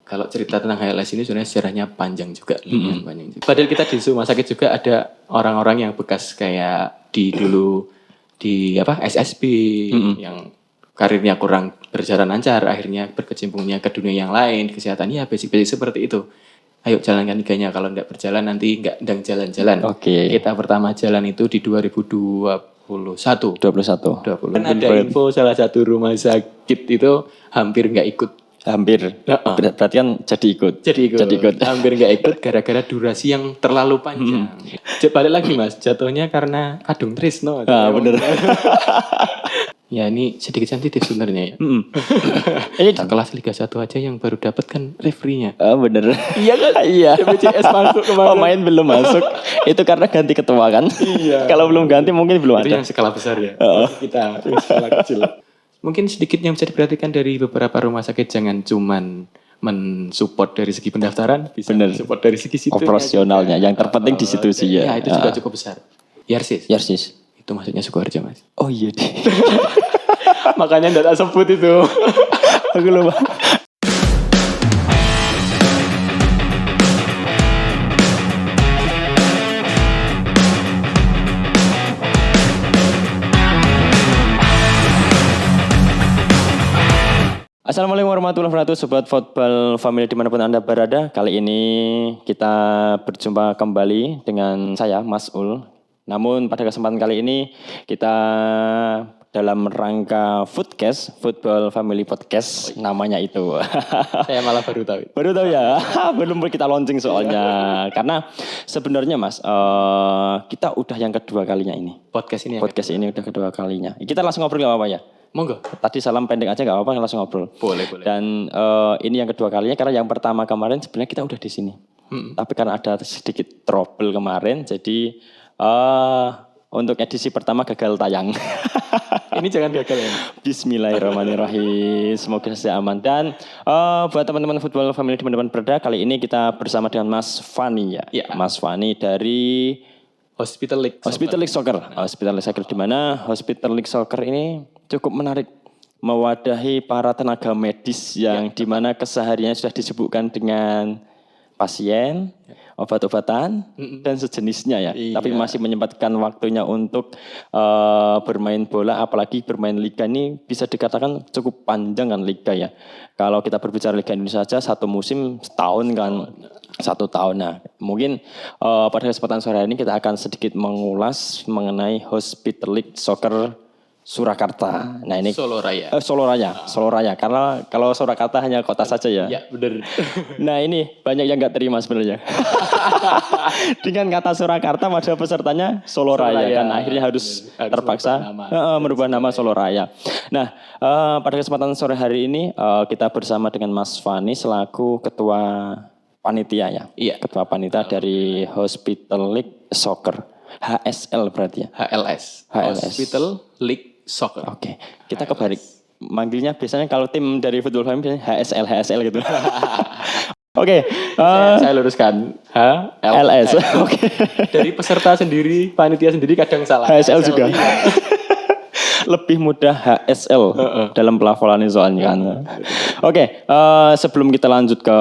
kalau cerita tentang HLS ini sebenarnya sejarahnya panjang juga. Panjang juga. Padahal kita di rumah sakit juga ada orang-orang yang bekas kayak dulu di SSB yang karirnya kurang berjalan lancar, akhirnya berkecimpungnya ke dunia yang lain, kesehatan ya basic-basic seperti itu. Ayo jalankan liganya, kalau nggak berjalan nanti nggak ndang jalan-jalan. Kita pertama jalan itu di 2021. Kan ada info salah satu rumah sakit itu hampir nggak ikut. Berarti kan jadi ikut. Hampir nggak ikut gara-gara durasi yang terlalu panjang. Balik lagi Mas, jatuhnya karena kadung tresno. Bener. Ya ini sedikit sensitif sebenarnya ya. Ini kelas Liga 1 aja yang baru dapat kan referee-nya. Bener. Iya kan? Iya. BPJS masuk kemarin. Pemain belum masuk. Itu karena ganti ketua kan. Iya. Kalau belum ganti mungkin belum itu ada. Yang skala besar ya. Kita skala kecil. Mungkin sedikit yang bisa diperhatikan dari beberapa rumah sakit, jangan cuman mensupport dari segi pendaftaran, bisa support dari segi situ operasionalnya. Yang terpenting di situ sih ya. Ya itu juga cukup besar. Yarsis. Itu maksudnya Sukoharjo Mas. Oh iya deh. Makanya enggak tak sebut itu. Aku lupa. Assalamualaikum warahmatullahi wabarakatuh, Sobat Football Family dimanapun Anda berada. Kali ini kita berjumpa kembali dengan saya, Mas Ul. Namun pada kesempatan kali ini kita dalam rangka Foodcast, Football Family Podcast namanya itu. Saya malah baru tahu. Baru tahu ya, belum kita launching soalnya. Karena sebenarnya Mas, kita udah yang kedua kalinya ini. Podcast ini udah kedua kalinya. Kita langsung ngobrol gak apa-apa ya? Monggo. Tadi salam pendek aja gak apa-apa, langsung ngobrol. Boleh. Dan ini yang kedua kalinya karena yang pertama kemarin sebenarnya kita udah di sini. Tapi karena ada sedikit trouble kemarin, jadi untuk edisi pertama gagal tayang. Ini jangan gagal ya. Bismillahirrahmanirrahim. Semoga saya aman. Dan buat teman-teman Football Family dimanapun berada, kali ini kita bersama dengan Mas Fani ya. Mas Fani dari Hospital League Soccer. Hospital League Soccer, di mana Hospital League Soccer ini cukup menarik, mewadahi para tenaga medis yang di mana kesehariannya sudah disibukkan dengan pasien, obat-obatan dan sejenisnya ya. Tapi masih menyempatkan waktunya untuk bermain bola, apalagi bermain liga ini bisa dikatakan cukup panjang kan liga ya. Kalau kita berbicara Liga Indonesia saja satu musim setahun kan. 1 tahun. Nah, mungkin pada kesempatan sore ini kita akan sedikit mengulas mengenai Hospital League Soccer Surakarta. Nah ini Solo Raya. Solo Raya. Karena kalau Surakarta hanya kota saja ya. Ya benar. Nah ini banyak yang nggak terima sebenarnya. Dengan kata Surakarta pada pesertanya Solo Raya kan akhirnya harus terpaksa merubah nama Solo Raya. Nah pada kesempatan sore hari ini kita bersama dengan Mas Fani selaku ketua panitia ya. Iya. Ketua panitia dari Hospital League Soccer. HSL berarti ya. HLS. Hospital League Soccer. Oke. Kita kebalik. Manggilnya biasanya kalau tim dari Football Family biasanya HSL gitu. Oke. Saya luruskan. HLS. Oke. Dari peserta sendiri, panitia sendiri kadang salah. HSL juga. Lebih mudah HSL dalam pelafalannya soalnya kan. Oke. Sebelum kita lanjut ke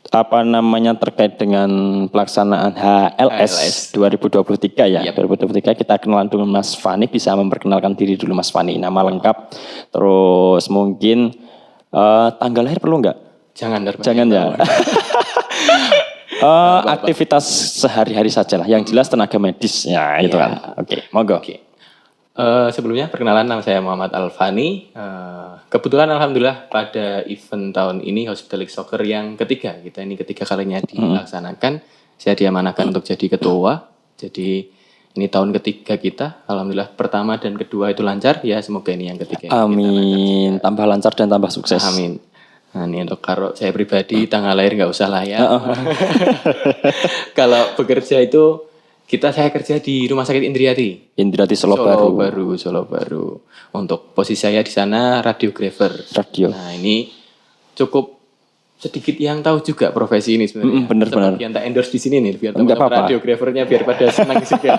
terkait dengan pelaksanaan HLS 2023 ya. 2023 kita kenalan dulu Mas Fani, bisa memperkenalkan diri dulu Mas Fani, nama lengkap, terus mungkin tanggal lahir perlu enggak? Jangan ya. Aktivitas sehari-hari saja lah, yang jelas tenaga medis ya itu kan. Oke, monggo. Sebelumnya perkenalan, nama saya Muhammad Alfani. Kebetulan alhamdulillah pada event tahun ini Hospital League Soccer yang ketiga, kita ini ketiga kalinya dilaksanakan. Saya diamanahkan untuk jadi ketua. Jadi ini tahun ketiga kita. Alhamdulillah pertama dan kedua itu lancar. Ya semoga ini yang ketiga. Amin. Tambah lancar dan tambah sukses. Amin. Nah ini untuk kalau saya pribadi tanggal lahir nggak usah lah ya. Kalau bekerja itu saya kerja di Rumah Sakit Indriati Solo Baru. Untuk posisi saya di sana radiografer. Nah ini cukup sedikit yang tahu juga profesi ini sebenarnya. Benar. Yang tak endorse di sini nih, biar teman-teman radiografernya biar pada senang juga.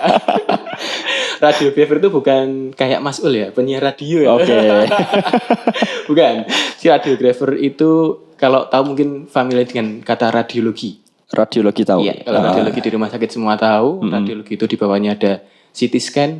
Radiografer itu bukan kayak Mas Ul ya, penyiar radio ya. Oke. Bukan. Si radiografer itu Kalau tahu mungkin familiar dengan kata radiologi. Radiologi tahu. Iya, kalau radiologi di rumah sakit semua tahu. Radiologi itu di bawahnya ada CT scan,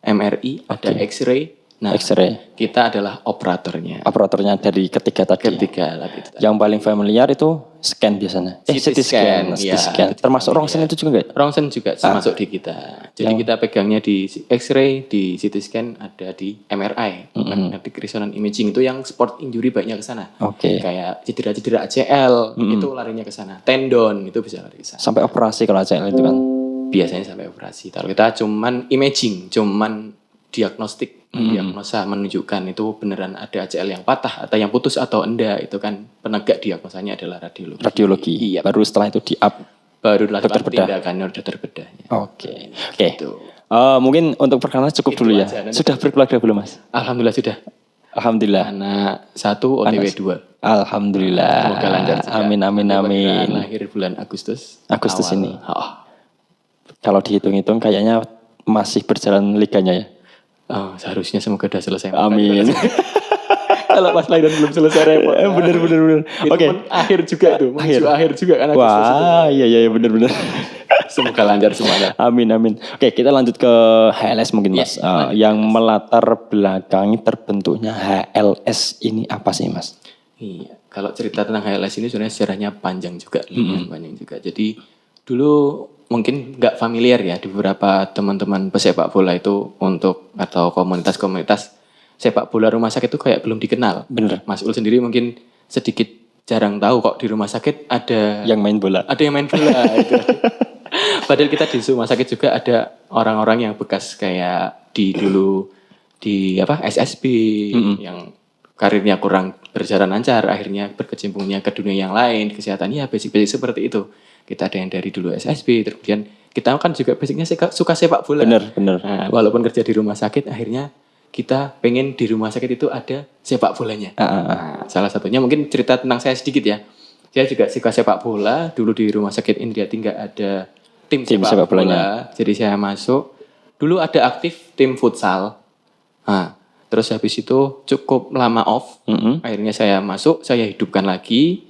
MRI, ada X-ray. Nah, X-ray. kita adalah operatornya. Operatornya dari ketiga tadi. Ketiga tadi. Yang paling familiar itu scan biasanya. CT scan, CT ya, scan. Termasuk rongsen itu juga enggak? Rongsen juga termasuk di kita. Jadi kita pegangnya di X-ray, di CT scan, ada di MRI, magnetic resonance imaging itu yang sport injury banyak ke sana. Oke. Kayak cedera-cedera ACL itu larinya ke sana. Tendon itu bisa lari ke sana. Sampai operasi kalau ACL itu kan. Biasanya sampai operasi. Kalau kita cuman imaging, cuman diagnostik, diagnosa menunjukkan itu beneran ada ACL yang patah atau yang putus atau enggak, itu kan penegak diagnosanya adalah radiologi. Radiologi. Iya. Baru setelah itu di up. Baru lakukan tindakannya dokter bedahnya. Oke. Oke. Gitu. Mungkin untuk perkenalan cukup dulu ya. aja, nanti. Sudah berkeluarga belum, Mas? Alhamdulillah sudah. Alhamdulillah. Anak 1 OTW 2. Alhamdulillah. Semoga lancar juga. Amin amin amin. Lahir bulan Agustus. Agustus awal. ini. Kalau dihitung-hitung kayaknya masih berjalan liganya ya. Oh, seharusnya semoga sudah selesai. Amin. Kalau pas lahiran belum selesai repot. Bener. Oke. Akhir juga tuh. Akhir juga kan Agustus. Wah, iya bener. Semoga lancar semuanya. Amin. Oke, kita lanjut ke HLS mungkin Mas. Yang melatar belakangi terbentuknya HLS ini apa sih Mas? Iya, kalau cerita tentang HLS ini sebenarnya sejarahnya panjang juga, panjang juga. Jadi dulu mungkin nggak familiar ya di beberapa teman-teman pesepak bola itu untuk atau komunitas-komunitas sepak bola rumah sakit itu kayak belum dikenal. Bener. Mas Ul sendiri mungkin sedikit jarang tahu kok di rumah sakit ada yang main bola. Ada yang main bola. Itu. Padahal kita di rumah sakit juga ada orang-orang yang bekas kayak dulu di SSB yang karirnya kurang berjalan lancar, akhirnya berkecimpungnya ke dunia yang lain, kesehatan ya basic-basic seperti itu. Kita ada yang dari dulu SSB, kemudian kita kan juga basicnya suka sepak bola. Bener. Nah, walaupun kerja di rumah sakit, akhirnya kita pengen di rumah sakit itu ada sepak bolanya. Nah, salah satunya mungkin cerita tentang saya sedikit ya. Saya juga suka sepak bola, dulu di rumah sakit Indriati nggak ada tim sepak bola. Jadi saya masuk, dulu ada aktif tim futsal. Nah, terus habis itu cukup lama off, akhirnya saya masuk, saya hidupkan lagi.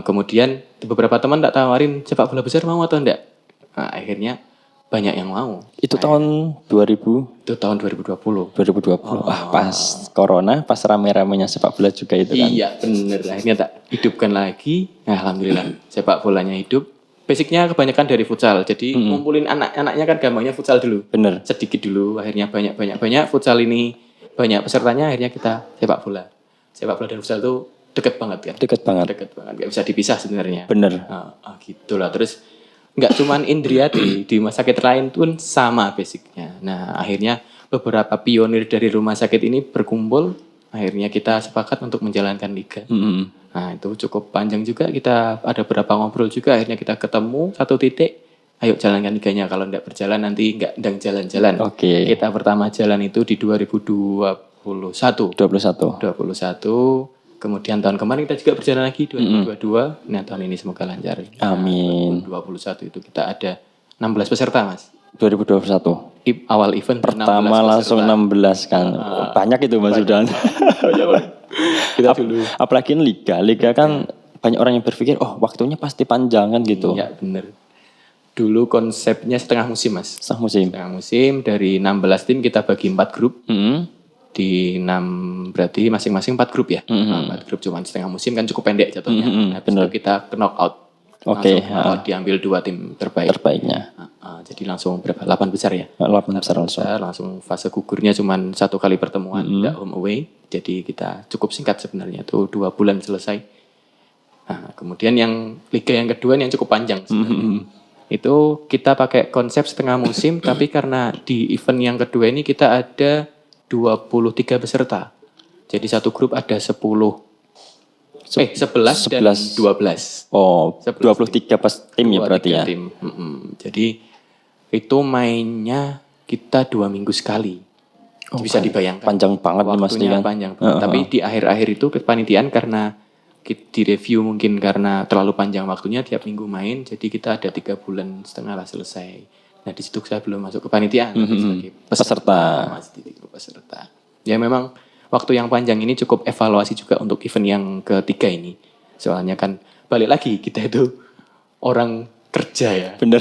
Kemudian beberapa teman tak tawarin sepak bola besar mau atau enggak. Nah, akhirnya banyak yang mau. Itu tahun 2000? Itu tahun 2020. 2020. Pas corona, pas rame-ramenya sepak bola juga itu kan. Iya bener, akhirnya tak hidupkan lagi. Nah, alhamdulillah sepak bolanya hidup. Basicnya kebanyakan dari futsal. Jadi ngumpulin anak-anaknya kan gampangnya futsal dulu. Bener. Sedikit dulu, akhirnya banyak futsal ini. Banyak pesertanya, akhirnya kita sepak bola. Sepak bola dan futsal itu deket banget kan? Deket banget. Gak bisa dipisah sebenarnya. Bener. Gitu lah. Terus nggak cuman Indriati, di rumah sakit lain pun sama basicnya. Nah akhirnya beberapa pionir dari rumah sakit ini berkumpul. Akhirnya kita sepakat untuk menjalankan liga. Nah itu cukup panjang juga. Kita ada beberapa ngobrol juga. Akhirnya kita ketemu satu titik. Ayo jalankan liganya, kalau tidak berjalan nanti nggak ndang jalan-jalan. Oke. Kita pertama jalan itu di 2021. 21. Kemudian tahun kemarin kita juga berjalan lagi 2022. Nah tahun ini semoga lancar. Amin. 2021 itu kita ada 16 peserta Mas. 2021. Awal event pertama langsung 16 kan. Banyak itu Mas sudah. Kita dulu. Apalagi liga kan banyak orang yang berpikir waktunya pasti panjang kan gitu. Iya benar. Dulu konsepnya setengah musim Mas. Setengah musim dari 16 tim kita bagi 4 grup. Di 6 berarti masing-masing 4 grup ya. 4 grup cuman setengah musim kan cukup pendek jatuhnya. Benar. Kita ke knockout. Oke. Diambil 2 tim terbaiknya. Jadi langsung berapa? 8 besar ya. 8 besar langsung fase gugurnya cuman 1 kali pertemuan, tidak home away. Jadi kita cukup singkat sebenarnya itu 2 bulan selesai. Nah, kemudian yang liga yang kedua yang cukup panjang sebenarnya. Itu kita pakai konsep setengah musim tapi karena di event yang kedua ini kita ada 23 peserta. Jadi satu grup ada 11 dan 12. Oh, 23 pas tim ya berarti ya. Tim. Jadi itu mainnya kita 2 minggu sekali. Bisa dibayangkan. Panjang banget nih Mas. Waktunya panjang banget. Tapi di akhir-akhir itu kepanitiaan karena di review mungkin karena terlalu panjang waktunya tiap minggu main. Jadi kita ada 3,5 bulan lah selesai. Nah di situ saya belum masuk ke panitia sebagai peserta. Ya memang waktu yang panjang ini cukup evaluasi juga untuk event yang ketiga ini. Soalnya kan balik lagi kita itu orang kerja ya. Bener.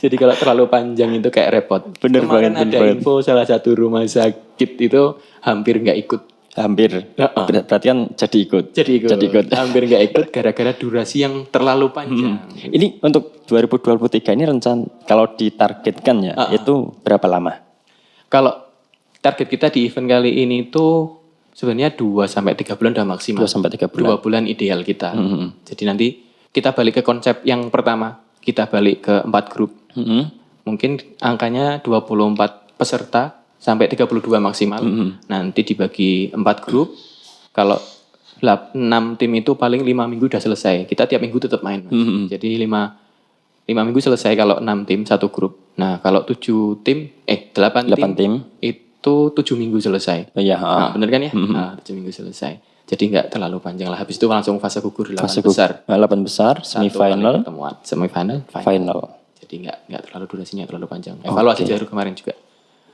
Jadi kalau terlalu panjang itu kayak repot. Bener Kemarin banget, ada info salah satu rumah sakit itu hampir nggak ikut. Hampir. Berarti kan jadi ikut. Jadi ikut. Hampir nggak ikut gara-gara durasi yang terlalu panjang. Ini untuk 2023 ini rencana kalau ditargetkan ya itu berapa lama? Kalau target kita di event kali ini tuh sebenarnya 2-3 bulan udah maksimal. 2-3 bulan. 2 bulan ideal kita. Jadi nanti kita balik ke konsep yang pertama. Kita balik ke 4 grup. Mungkin angkanya 24 peserta sampai 32 maksimal. Nanti dibagi 4 grup. Kalau 6 tim itu paling 5 minggu udah selesai. Kita tiap minggu tetap main. Jadi 5 minggu selesai kalau 6 tim satu grup. Nah, kalau 8 tim itu 7 minggu selesai. Iya, nah, bener kan ya? 7 minggu selesai. Jadi nggak terlalu panjang lah. Habis itu langsung fase gugur 8 besar. 8 besar, semifinal, final. Jadi nggak terlalu durasinya terlalu panjang. Evaluasi Jarum kemarin juga.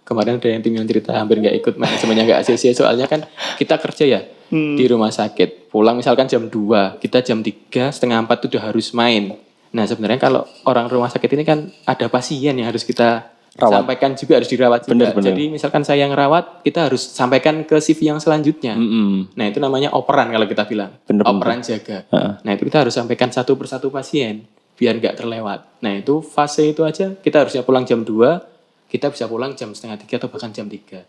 Kemarin ada yang tim yang cerita hampir nggak ikut manajemennya nggak ACC. Soalnya kan kita kerja ya di rumah sakit. Pulang misalkan jam 2, kita jam 3, setengah 4 tuh udah harus main. Nah sebenarnya kalau orang rumah sakit ini kan ada pasien yang harus kita sampaikan juga, harus dirawat juga. Bener. Jadi misalkan saya yang rawat, kita harus sampaikan ke CV yang selanjutnya. Nah itu namanya operan kalau kita bilang. Operan jaga. Nah itu kita harus sampaikan satu persatu pasien biar nggak terlewat. Nah itu fase itu aja kita harusnya pulang jam 2, kita bisa pulang jam setengah 3 atau bahkan jam 3.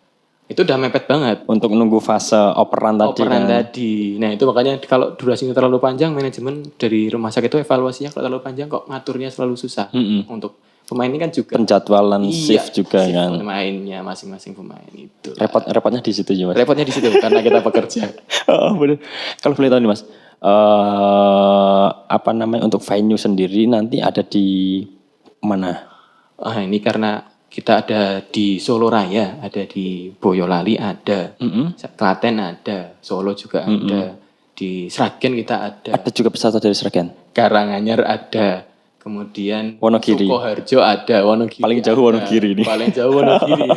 Itu udah mepet banget. Untuk menunggu fase operan tadi. Nah itu makanya kalau durasinya terlalu panjang, manajemen dari rumah sakit itu evaluasinya kalau terlalu panjang kok ngaturnya selalu susah. Untuk pemain ini kan juga. Penjadwalan shift juga shift kan. Pemainnya masing-masing pemain itu. Repotnya di situ ya Mas. Repotnya di situ karena kita pekerja. Oh benar. Kalau boleh tahu nih Mas. Untuk venue sendiri nanti ada di mana? Ini karena kita ada di Solo Raya, ada di Boyolali ada, Klaten ada, Solo juga ada, di Sragen kita ada. Ada juga peserta dari Sragen. Karanganyar ada, kemudian Wonogiri. Sukoharjo ada, Wonogiri. Paling jauh Wonogiri ini. Paling jauh Wonogiri.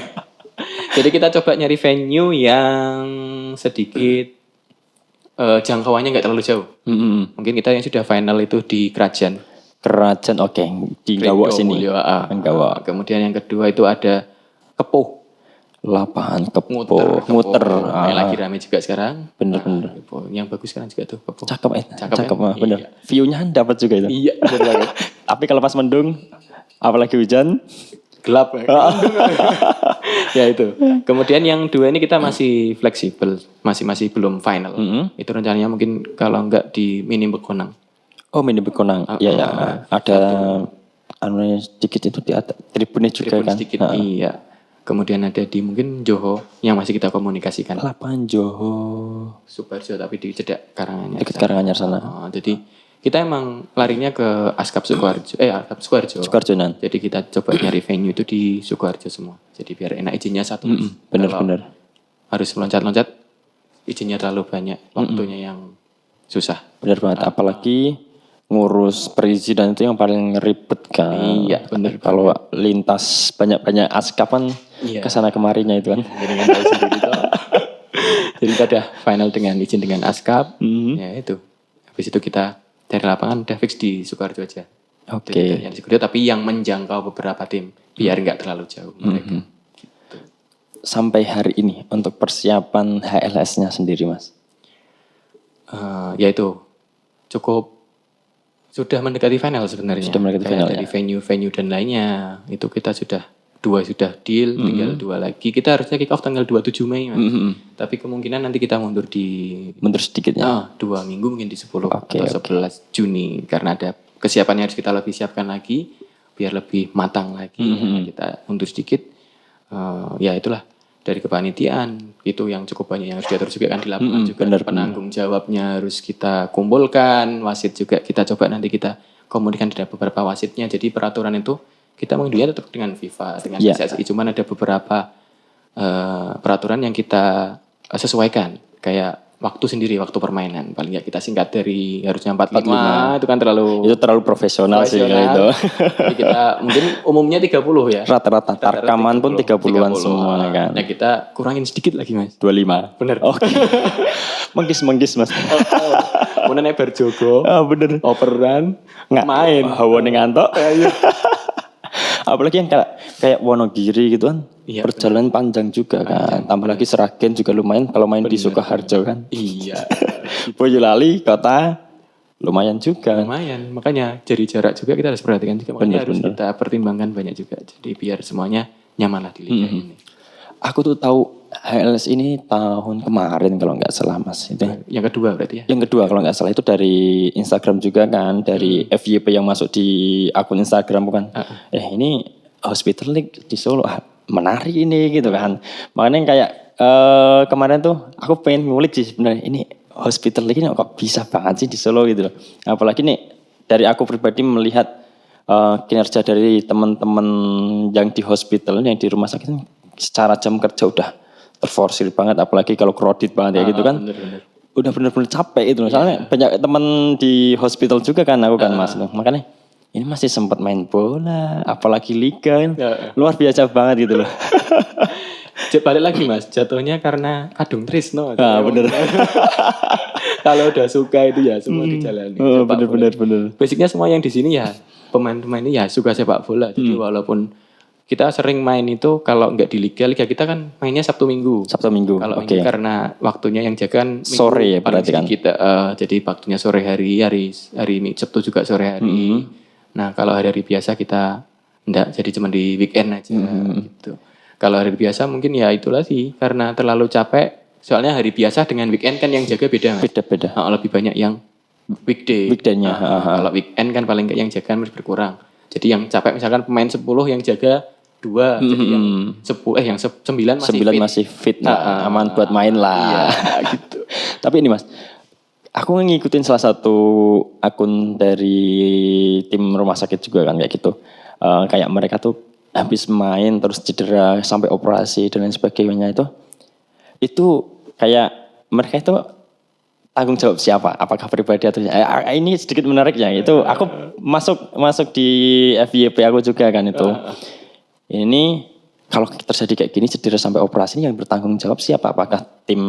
Jadi kita coba nyari venue yang sedikit jangkauannya nggak terlalu jauh. Mungkin kita yang sudah final itu di Kerajaan, oke. Di Gawok sini. Gawok. Kemudian yang kedua itu ada Kepuh. Lapangan Kepuh. Muter. Yang lagi rame juga sekarang. Bener. Yang bagus sekarang juga tuh Kepuh. Cakep bener. Iya. View-nya dapat juga itu. Iya, bener banget. Tapi kalau pas mendung, apalagi hujan, gelap ya. Ya itu. Kemudian yang 2 ini kita masih fleksibel, masih belum final. Itu rencananya mungkin kalau enggak di Mini Bekonang. Oh, Mini Bekonang. Iya. Ada sedikit itu di atas tribunnya juga Tribun kan. Sedikit, iya. Kemudian ada di mungkin Johor yang masih kita komunikasikan. Lapangan Johor. Subarjo tapi di Cedak Karanganyar. Dekat Karanganyar sana. Jadi kita emang larinya ke Askap Sukoharjo. Askap Sukoharjo. Sukoharjonan. Jadi kita coba nyari venue itu di Sukoharjo semua. Jadi biar enak izinnya satu. Bener. Harus meloncat-loncat, izinnya terlalu banyak, waktunya yang susah. Bener banget. Apalagi ngurus perizinan itu yang paling ribet kan. Iya, bener. Kalau lintas banyak-banyak askap kan kesana kemarinya itu kan. Jadi kan tahu sendiri toh. Jadi kita udah final dengan izin dengan Askap. Ya itu. Habis itu kita dari lapangan udah fix di Sukoharjo aja. Oke. Yang di Sukoharjo tapi yang menjangkau beberapa tim biar nggak terlalu jauh mereka. Gitu. Sampai hari ini untuk persiapan HLS-nya sendiri Mas. Yaitu cukup sudah mendekati final sebenarnya. Sudah mendekati final dari venue dan lainnya itu kita sudah 2 sudah deal, tinggal 2 lagi. Kita harusnya kick off tanggal 27 Mei, Mas. Tapi kemungkinan nanti kita mundur sedikit ya. 2 minggu mungkin di 10 atau 11 Juni karena ada kesiapan yang harus kita lebih siapkan lagi biar lebih matang lagi. Kita mundur sedikit. Ya itulah dari kepanitiaan itu yang cukup banyak yang harus diatur juga kan di lapangan juga. Penanggung jawabnya harus kita kumpulkan, wasit juga kita coba nanti kita komunikasikan dengan beberapa wasitnya. Jadi peraturan itu kita mengendalinya tetap dengan FIFA, dengan PSSI. Cuman ada beberapa peraturan yang kita sesuaikan. Kayak waktu sendiri, waktu permainan. Paling nggak kita singkat dari harusnya 45, itu kan terlalu Itu terlalu profesional sih kalau itu. Jadi kita mungkin umumnya 30 ya. Rata-rata rekaman pun 30-an semua kan. Nah kita kurangin sedikit lagi Mas. 25. Bener. Oke. Menggis Mas. Kemudian bar jogo. Bener. Operan. Nggak Main. Hawa ning ngantok. Apalagi yang kayak Wonogiri gitu kan. Iya, perjalanan panjang juga kan. Tambah lagi Seragen juga lumayan kalau main di Sukoharjo kan. Iya. Boyolali kota lumayan juga. Lumayan. Makanya dari jarak juga kita harus perhatikan juga. Makanya harus kita pertimbangkan banyak juga. Jadi biar semuanya nyaman lah di liga ini. Aku tuh tahu HLS ini tahun kemarin kalau nggak salah Mas. Itu. Yang kedua berarti ya? Yang kedua kalau nggak salah itu dari Instagram juga kan. Dari FYP yang masuk di akun Instagram bukan. Ini Hospital League di Solo. Menarik ini gitu kan. Makanya kayak kemarin tuh aku pengen ngulik sih sebenarnya. Ini Hospital League ini kok bisa banget sih di Solo gitu loh. Apalagi nih dari aku pribadi melihat kinerja dari teman-teman yang di hospital, yang di rumah sakit secara jam kerja udah terforsir banget, apalagi kalau kredit banget ya gitu kan. Bener. Udah bener-bener capek itu. Soalnya banyak teman di hospital juga kan aku kan Mas. Makanya ini masih sempat main bola, apalagi liga kan. Luar biasa banget gitu loh. Balik lagi Mas, jatuhnya karena kadung tresno. Bener. Kalau udah suka itu ya semua dijalani. Bener. Basicnya semua yang di sini ya pemain-pemain ini ya suka sepak bola. Jadi walaupun kita sering main itu kalau nggak di liga kita kan mainnya Sabtu Minggu. Kalau ini karena waktunya yang jaga kan sore ya berarti kan. Jadi waktunya sore hari Sabtu juga sore hari. Nah kalau hari biasa kita enggak, jadi cuma di weekend aja gitu. Kalau hari biasa mungkin ya itulah sih karena terlalu capek. Soalnya hari biasa dengan weekend kan yang jaga beda Mas. Beda. Lebih banyak yang weekday-nya. Kalau weekend kan paling nggak yang jaga harus berkurang. Jadi yang capek misalkan pemain 10 yang jaga 2, jadi yang 9 masih fit. Aman buat main lah. Iya, gitu. Tapi ini Mas, aku ngikutin salah satu akun dari tim rumah sakit juga kan kayak gitu. Kayak mereka tuh habis main terus cedera sampai operasi dan lain sebagainya itu kayak mereka itu tanggung jawab siapa? Apakah pribadi atau ini sedikit menarik ya. Itu aku masuk di FYP aku juga kan itu. Ini kalau terjadi kayak gini cedera sampai operasi ini yang bertanggung jawab siapa? Apakah tim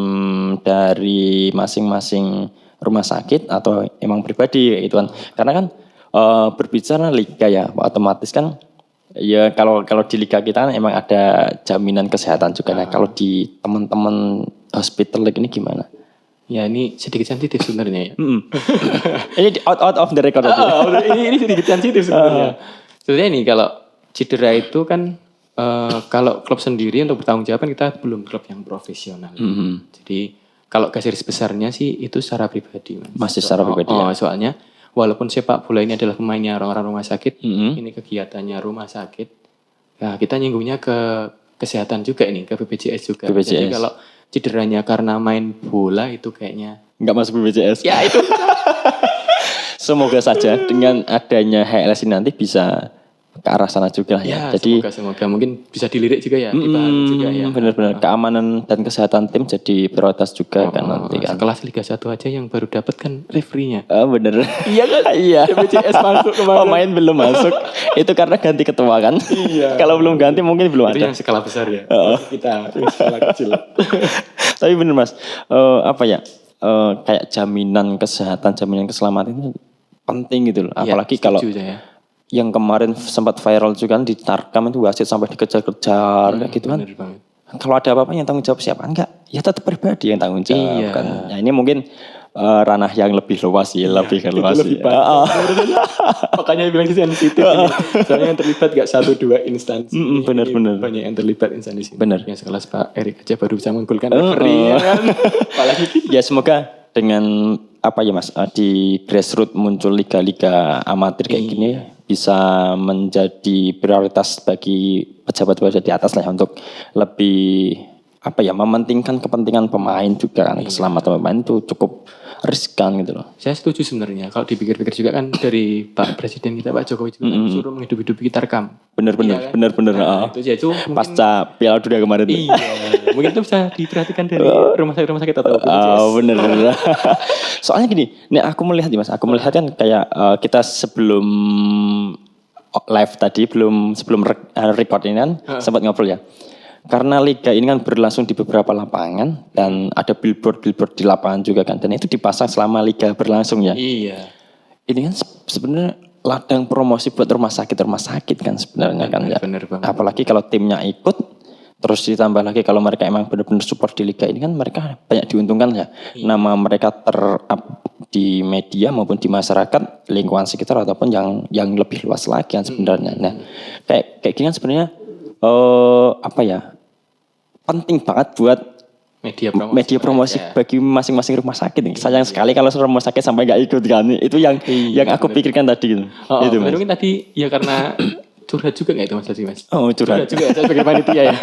dari masing-masing rumah sakit atau emang pribadi itu kan? Karena kan berbicara liga ya, otomatis kan ya kalau di liga kita kan emang ada jaminan kesehatan juga. Nah, kalau di teman-teman hospital league ini gimana? Ya ini sedikit sensitif sebenarnya ya. Ini out of the record aja. Ini sedikit sensitif sebenarnya. Sebenarnya ini kalau cedera itu kan kalau klub sendiri untuk bertanggung jawab kita belum klub yang profesional. Jadi kalau garis besarnya sih itu secara pribadi Mas. Masih secara pribadi ya. Soalnya walaupun sepak bola ini adalah pemainnya orang-orang rumah sakit, ini kegiatannya rumah sakit. Nah, kita nyinggungnya ke kesehatan juga ini, ke BPJS juga. Jadi kalau cederanya karena main bola itu kayaknya nggak masuk BPJS. Ya itu. Semoga saja dengan adanya HLS ini nanti bisa ke arah sana juga ya. Jadi semoga mungkin bisa dilirik juga ya, dibahas juga ya. Benar-benar keamanan dan kesehatan tim jadi prioritas juga kan nanti kan. Kelas Liga 1 aja yang baru dapat kan referee-nya. Bener. Iya kan? Iya. BPJS masuk kemarin. Pemain belum masuk. Itu karena ganti ketua kan. Iya. Kalau belum ganti mungkin belum ada. Itu yang skala besar ya. Kita skala kecil. Tapi bener Mas, kayak jaminan kesehatan, jaminan keselamatan itu penting gitu loh. Apalagi kalau yang kemarin sempat viral juga kan di Tarkam itu wasit sampai dikejar-kejar kayak gitu kan. Kalau ada apa-apa yang tanggung jawab siapa? Enggak, ya tetap pribadi yang tanggung jawab kan. Nah, ini mungkin ranah yang lebih luas sih, lebih luas sih. Makanya bilang sensitif ini. Soalnya yang terlibat gak 1-2 instansi. Benar-benar. Banyak yang terlibat instansi. Benar. Yang sekelas Pak Erik aja baru bisa menggolkan referee kan. Apalagi ya semoga dengan Mas di grassroots muncul liga-liga amatir kayak gini bisa menjadi prioritas bagi pejabat-pejabat di atas lah untuk lebih mementingkan kepentingan pemain juga kan. Keselamatan pemain itu cukup riskan gitu loh. Saya setuju sebenarnya. Kalau dipikir-pikir juga kan dari Pak Presiden kita Pak Jokowi juga suruh menghidup-hidupi kita rekam. Bener. Nah, itu mungkin, pasca Piala Dunia kemarin. Iya, mungkin itu bisa diperhatikan dari rumah sakit atau bener. Soalnya gini, nih aku melihat kan kayak kita sebelum live tadi, sebelum record ini kan sempat ngobrol ya. Karena liga ini kan berlangsung di beberapa lapangan dan ada billboard di lapangan juga kan, dan itu dipasang selama liga berlangsung ya. Iya. Ini kan sebenarnya ladang promosi buat rumah sakit kan sebenarnya kan ya. Bener banget. Apalagi kalau timnya ikut, terus ditambah lagi kalau mereka emang benar-benar support di liga ini kan mereka banyak diuntungkan ya. Iya. Nama mereka ter-up di media maupun di masyarakat lingkungan sekitar ataupun yang lebih luas lagi kan sebenarnya. Nah, kayak gini kan sebenarnya penting banget buat media promosi bagi masing-masing rumah sakit. Sayang sekali kalau rumah sakit sampai nggak ikut kan. Itu yang aku pikirkan tadi gitu. Itu mungkin tadi ya karena curhat juga nggak itu Mas? Oh, curhat juga saya sebagai panitia ya.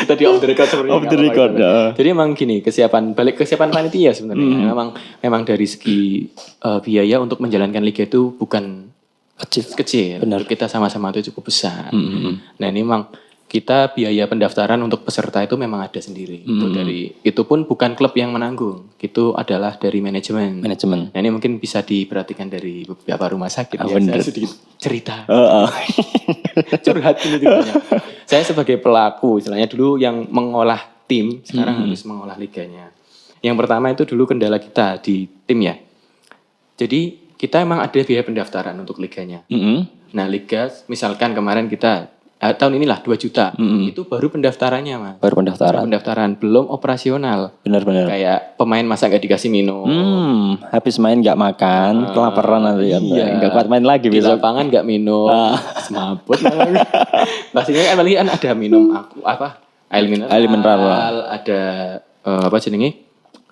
Kita di off the record seperti off the record. Jadi emang gini, kesiapan panitia sebenarnya. Memang dari segi biaya untuk menjalankan liga itu bukan kecil. Benar. Kita sama-sama itu cukup besar. Nah, ini memang kita biaya pendaftaran untuk peserta itu memang ada sendiri. Itu pun bukan klub yang menanggung. Itu adalah dari manajemen. Nah, ini mungkin bisa diperhatikan dari beberapa rumah sakit. Saya sedikit cerita. Curhat ini juga. Saya sebagai pelaku, istilahnya dulu yang mengolah tim, sekarang harus mengolah liganya. Yang pertama itu dulu kendala kita di tim ya. Jadi kita emang ada biaya pendaftaran untuk liganya. Nah, liga misalkan kemarin kita tahun inilah 2 juta. Itu baru pendaftarannya, Mas. Baru pendaftaran. Belum operasional. Benar. Kayak pemain masa nggak dikasih minum. Habis main nggak makan, kelaparan nanti kan. Nggak kuat main lagi di besok. lapangan nggak minum, semabut. Pastinya kan paling ada minum air mineral, ada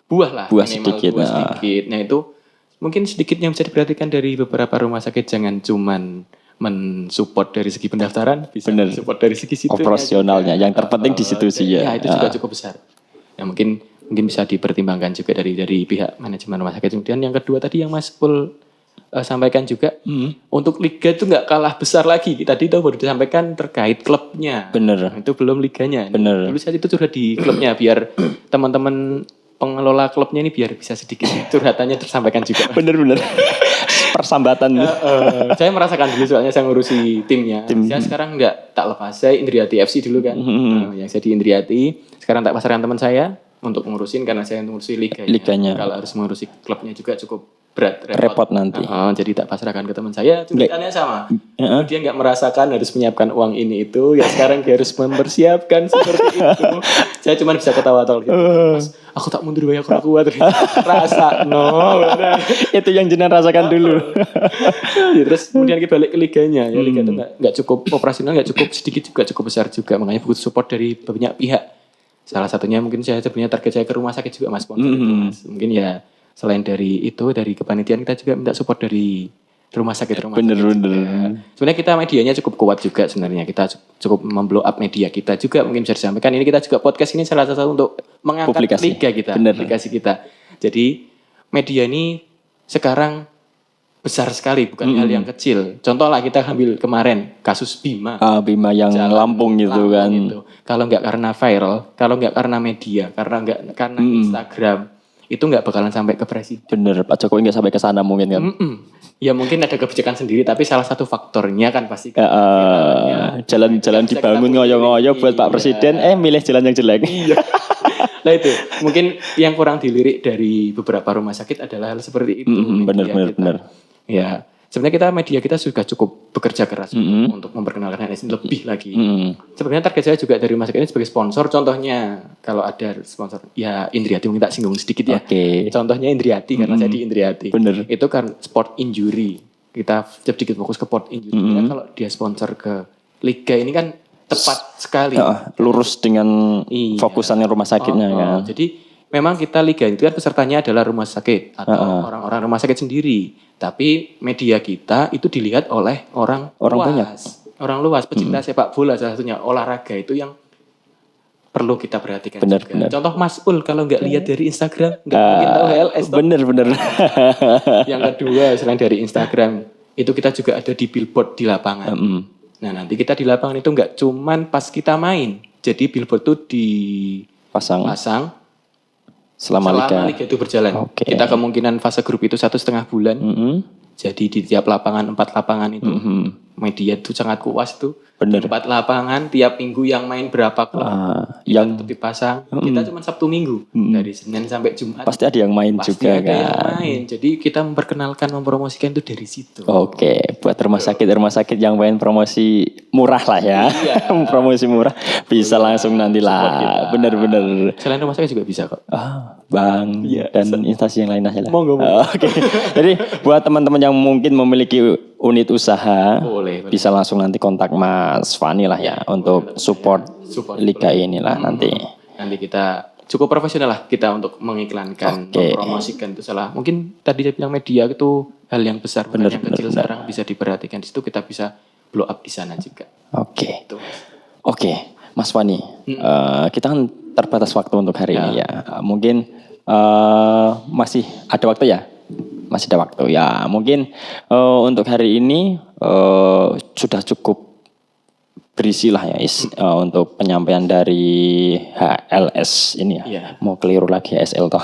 buah sedikit. Nah, itu mungkin sedikit yang bisa diperhatikan dari beberapa rumah sakit. Jangan cuman mensupport dari segi pendaftaran, bisa support dari segi situ operasionalnya. Yang terpenting di situ sih ya. Itu juga cukup besar. Nah, mungkin bisa dipertimbangkan juga dari pihak manajemen rumah sakit. Kemudian yang kedua tadi yang Mas Pul sampaikan juga, untuk liga itu nggak kalah besar lagi. Tadi itu baru disampaikan terkait klubnya. Bener. Itu belum liganya. Bener. Dulu saat itu sudah di klubnya biar teman-teman pengelola klubnya ini biar bisa sedikit curhatannya tersampaikan juga. Bener. Persambatan. Saya merasakan dulu soalnya saya ngurusi timnya. Saya sekarang nggak tak lepas. Saya Indriati FC dulu kan. Yang saya di Indriati. Sekarang tak pasarkan teman saya untuk ngurusin karena saya ngurusi liganya. Kalau harus ngurusi klubnya juga cukup repot nanti. Jadi tak pasrahkan ke teman saya. Ceritanya sama. Dia nggak merasakan harus menyiapkan uang ini itu. Ya sekarang dia harus mempersiapkan seperti itu. Saya cuma bisa ketawa-tawa gitu. Mas, aku tak mundur banyak aku kuat. Rasa itu yang jenengan rasakan dulu. Terus kemudian kita balik ke liganya. Ya liga itu nggak cukup operasional, nggak cukup sedikit juga, cukup besar juga. Makanya butuh support dari banyak pihak. Salah satunya mungkin saya sebenarnya target saya ke rumah sakit juga Mas. Mas. Mungkin ya selain dari itu, dari kepanitiaan kita juga minta support dari rumah sakit. Bener. Sebenarnya kita medianya cukup kuat juga sebenarnya. Kita cukup memblow up media kita juga, mungkin bisa disampaikan. Ini kita juga podcast ini salah satu untuk mengangkat liga kita, aplikasi kita. Jadi media ini sekarang besar sekali, bukan hal yang kecil. Contoh lah kita ambil kemarin kasus Bima. Bima yang Lampung gitu kan. Gitu. Kalau nggak karena viral, kalau nggak karena media, karena Instagram, itu nggak bakalan sampai ke presiden. Bener, Pak Jokowi nggak sampai ke sana mungkin kan. Ya mungkin ada kebijakan sendiri, tapi salah satu faktornya kan pasti jalan-jalan dibangun ngoyo-ngoyo buat Pak Presiden, milih jalan yang jelek. Iya. Nah itu mungkin yang kurang dilirik dari beberapa rumah sakit adalah hal seperti itu. Benar. Ya, sebenarnya media kita sudah cukup bekerja keras untuk memperkenalkan ini lebih lagi. Sebenarnya target saya juga dari rumah sakit ini sebagai sponsor. Contohnya kalau ada sponsor, ya Indriati mungkin tak singgung sedikit ya. Contohnya Indriati karena saya di Indriati. Bener. Itu kan sport injury. Kita sedikit fokus ke sport injury. Kalau dia sponsor ke liga ini kan tepat sekali. Lurus dengan fokusannya rumah sakitnya kan. Jadi memang kita liga itu kan pesertanya adalah rumah sakit atau orang-orang rumah sakit sendiri. Tapi media kita itu dilihat oleh orang luas. Banyak. Orang luas, pecinta sepak bola salah satunya, olahraga itu yang perlu kita perhatikan Benar, juga. benar. Contoh Mas Ul kalau nggak lihat dari Instagram nggak mungkin tahu HLS. toh. Bener. Yang kedua selain dari Instagram itu kita juga ada di billboard di lapangan. Nah nanti kita di lapangan itu nggak cuman pas kita main. Jadi billboard itu Pasang selama selama liga itu berjalan. Oke. Kita kemungkinan fase grup itu 1,5 bulan. Jadi di tiap lapangan 4 lapangan itu media itu sangat kuas tuh. Bener. 4 lapangan tiap minggu yang main berapa klub yang tetap dipasang. Kita cuma Sabtu Minggu dari Senin sampai Jumat. pasti ada yang main Pasti juga ada kan. yang main. Jadi kita memperkenalkan, mempromosikan itu dari situ. Oke, buat rumah sakit yang pengen promosi murah lah ya. Promosi murah bisa langsung nanti lah. Bener. Selain rumah sakit juga bisa kok. Bang dan instansi yang lain aja lah. Monggo. Oke. Jadi buat teman-teman yang mungkin memiliki unit usaha Boleh. bisa langsung nanti kontak Mas Fani lah ya untuk support liga inilah nanti. Nanti kita cukup profesional lah kita untuk mengiklankan, mempromosikan itu salah. Mungkin tadi saya bilang media itu hal yang besar, bukan yang kecil. Sekarang bisa diperhatikan di situ, kita bisa blow up di sana juga. Oke. Gitu. Oke, Mas Fani, kita kan terbatas waktu untuk hari ini ya. Mungkin masih ada waktu ya? Masih ada waktu ya. Mungkin untuk hari ini sudah cukup berisi lah ya untuk penyampaian dari HLS ini ya. Mau keliru lagi SL toh.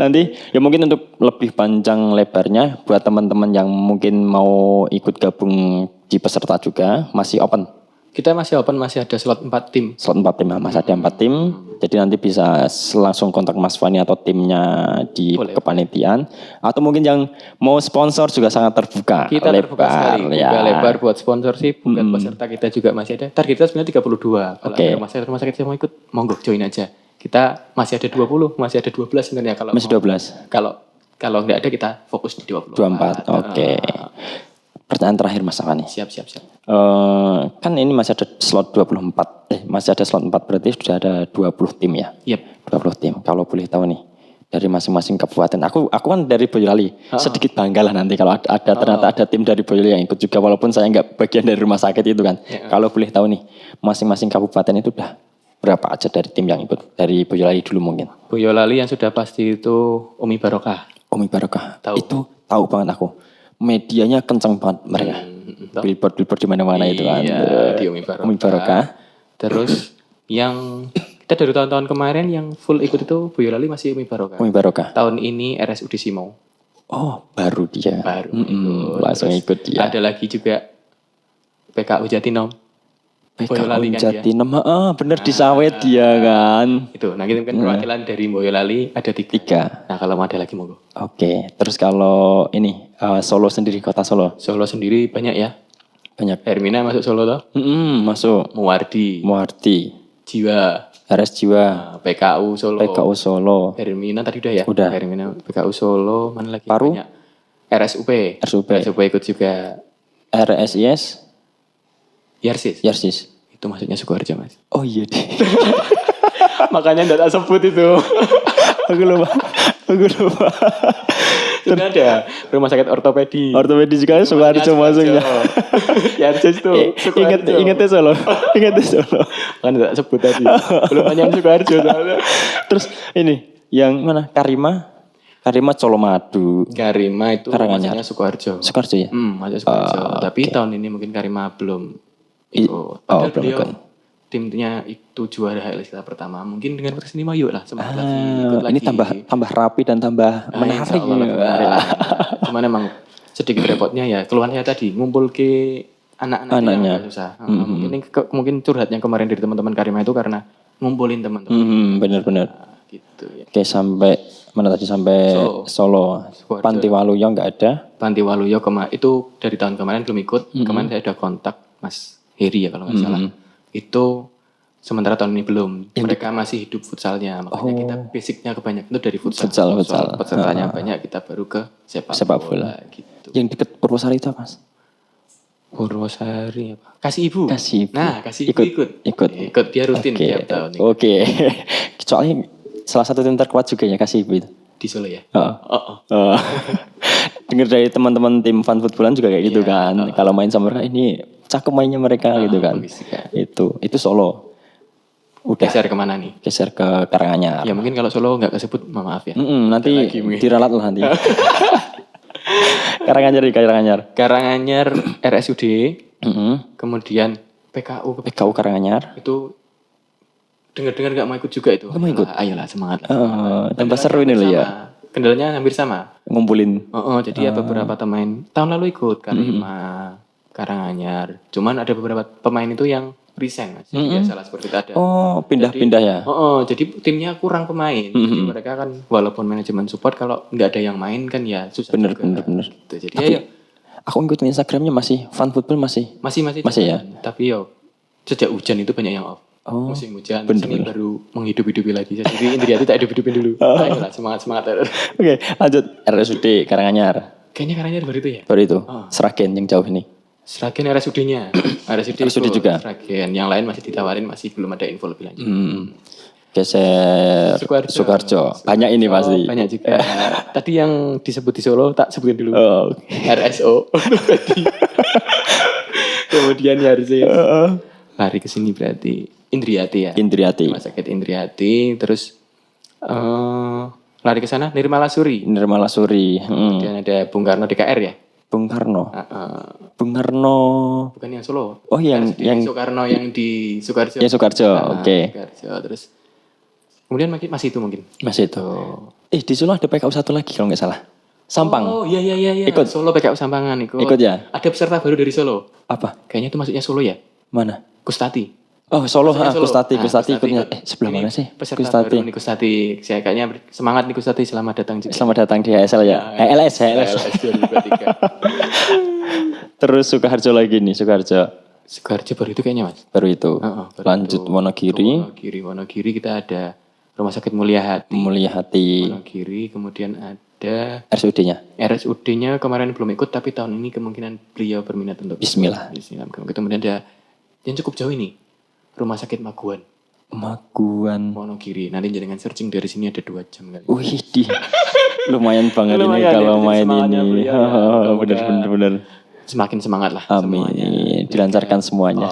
Nanti ya mungkin untuk lebih panjang lebarnya buat teman-teman yang mungkin mau ikut gabung di peserta juga masih open. Kita masih open, masih ada slot 4 tim. Slot 4 tim, masih ada 4 tim. Jadi nanti bisa langsung kontak Mas Fani atau timnya di kepanitiaan. Atau mungkin yang mau sponsor juga sangat terbuka. Kita terbuka sekali, ya. lebar buat sponsorship, buat peserta kita juga masih ada. Target kita sebenarnya 32. Kalau ada rumah sakit yang mau ikut, monggo join aja. Kita masih ada 20, masih ada 12 sebenarnya kalau masih 12. Kalau nggak ada kita fokus di 24. Oke. Pertanyaan terakhir Mas Fani. Siap. Kan ini masih ada slot 24. Masih ada slot 4 berarti sudah ada 20 tim ya. Yep. 20 tim. Kalau boleh tahu nih dari masing-masing kabupaten. Aku kan dari Boyolali. Sedikit bangga lah nanti kalau ada ternyata ada tim dari Boyolali yang ikut juga walaupun saya nggak bagian dari rumah sakit itu kan. Kalau boleh tahu nih masing-masing kabupaten itu udah berapa aja dari tim yang ikut dari Boyolali dulu mungkin. Boyolali yang sudah pasti itu Umi Barokah. Tahu. Itu tahu banget aku. Medianya kencang banget mereka. Billboard di mana-mana itu kan. Di Umi Barokah. Terus yang kita dari tahun-tahun kemarin yang full ikut itu Boyolali masih Umi Barokah. Tahun ini RSUD Simo. Oh, baru dia. Langsung ikut dia. Ada lagi juga PKU Jatinom. PKU Jatinom, bener di Sawet dia kan. Itu, nah kita kan perwakilan dari Boyolali ada 3. Nah kalau mau ada lagi monggo. Oke, terus kalau ini Solo sendiri, kota Solo. Solo sendiri banyak ya. Banyak. Hermina masuk Solo toh? Masuk. Muwardi. Jiwa. RS Jiwa. PKU Solo. Hermina tadi udah ya? Udah. Hermina, PKU Solo, mana lagi? Paru. Banyak. RSUP ikut juga. RSIS. Yarsis. Itu maksudnya Sukoharjo Mas. Oh iya deh. Makanya enggak tak sebut itu. Aku lupa. Sudah ada rumah sakit ortopedi juga Sukoharjo masuknya. Yarsis tuh. Ingatnya Solo. Kan enggak sebut tadi. Belum panjang Sukoharjo soalnya. Terus ini yang mana? Karima Colomadu. Karima itu maksudnya Sukoharjo ya? Masuk Sukoharjo. Tapi tahun ini mungkin Karima belum. Padahal beliau timnya itu juara HLS kita pertama. Mungkin dengan kesini mah yuk lah semangat lagi. Ini tambah rapi dan tambah menarik. Cuman emang sedikit repotnya ya keluhannya tadi ngumpul ke anak-anaknya susah. Mungkin curhatnya kemarin dari teman-teman Karima itu karena ngumpulin teman-teman. Benar. Gitu ya. Oke, sampai mana tadi sampai Solo. Panti Waluyo nggak ada. Panti Waluyo itu dari tahun kemarin belum ikut. Kemarin saya ada kontak Mas Heri ya kalau nggak salah. Itu sementara tahun ini belum. Mereka masih hidup futsalnya. Makanya kita basicnya kebanyakan itu dari futsal. Pesertanya banyak, kita baru ke sepak bola gitu. Yang deket Purwosari itu apa Mas? Purwosari apa? Kasih Ibu. Nah, Kasih Ibu ikut. Dia rutin tiap tahun. Oke. Soalnya salah satu tim terkuat juga ya Kasih Ibu itu. Di Solo ya? Dengar dari teman-teman tim fan footballan juga kayak gitu kan. Kalau main sama mereka ini cakep mainnya mereka gitu kan. Itu Solo. Udah. geser kemana nih? Geser ke Karanganyar. Ya mungkin kalau Solo nggak kesebut, maaf ya. Nanti lagi mungkin. diralat lah nanti. Karanganyar di Karanganyar. Karanganyar RSUD, kemudian PKU PKU Karanganyar. itu dengar-dengar nggak mau ikut juga itu. Nggak mau ikut? Ayolah semangat lah. Tambah seru ini loh ya. Kendalanya hampir sama. Ngumpulin. Jadi ya beberapa pemain tahun lalu ikut Karima, Karanganyar. Cuman ada beberapa pemain itu yang resign Mas. Jadi biasalah seperti itu ada. Oh, pindah-pindah ya. Jadi timnya kurang pemain. Jadi mereka kan walaupun manajemen support kalau nggak ada yang main kan ya susah Bener. Gitu. Jadi Tapi, aku ngikutin Instagramnya masih Fun Football masih masih ya. Tapi sejak hujan itu banyak yang off. Musim hujan sini baru menghidup-hidupi lagi. Jadi Indriati tak hidup-hidupin dulu. Ayolah semangat. Oke, lanjut RSUD Karanganyar. Kayaknya Karanganyar baru itu ya. Baru itu. Seragen yang jauh ini. Seragen RSUD-nya. RSUD juga. Seragen. Yang lain masih ditawarin, masih belum ada info lebih lanjut. Geser Sukoharjo. Banyak ini pasti. Banyak juga. Tadi yang disebut di Solo tak sebutin dulu. RSO. Kemudian Yarzi. Lari ke sini berarti Indriati ya. Indriati. Rumah sakit Indriati. Terus lari ke sana Nirmala Suri. Kemudian ada Bung Karno DKR ya. Bung Karno. Bung Karno. Bukan yang Solo. Oh yang Soekarno yang di Sukoharjo. Ya Sukoharjo. Oke. Sukoharjo. Terus kemudian masih itu mungkin. Masih itu. Di Solo ada PKU satu lagi kalau nggak salah. Sampang. Oh iya. Ikut. Solo PKU Sampangan ikut. Ikut ya. Ada peserta baru dari Solo. Apa? Kayaknya itu masuknya Solo ya. Mana? Kustati. Oh Solo, Kustati ikutnya. Ikut. Sebelah Ini mana sih? Peserta Kustati. baru nih Kustati. Saya kayaknya semangat nih Kustati, selamat datang juga. Selamat datang di HSL ya. LS. 2023. Terus Sukoharjo lagi nih, Sukoharjo baru itu kayaknya Mas. baru itu. Baru Lanjut itu. Wonogiri kita ada Rumah Sakit Mulia Hati. Wonogiri, kemudian ada RSUD-nya kemarin belum ikut tapi tahun ini kemungkinan beliau berminat untuk Bismillah. Kemudian ada yang cukup jauh ini Rumah Sakit Maguan Wonogiri. Nanti jangan searching dari sini ada 2 jam kali. Wih, lumayan banget ini kalau main ini. Bener. Semakin semangat lah. Amin. Dilancarkan semuanya.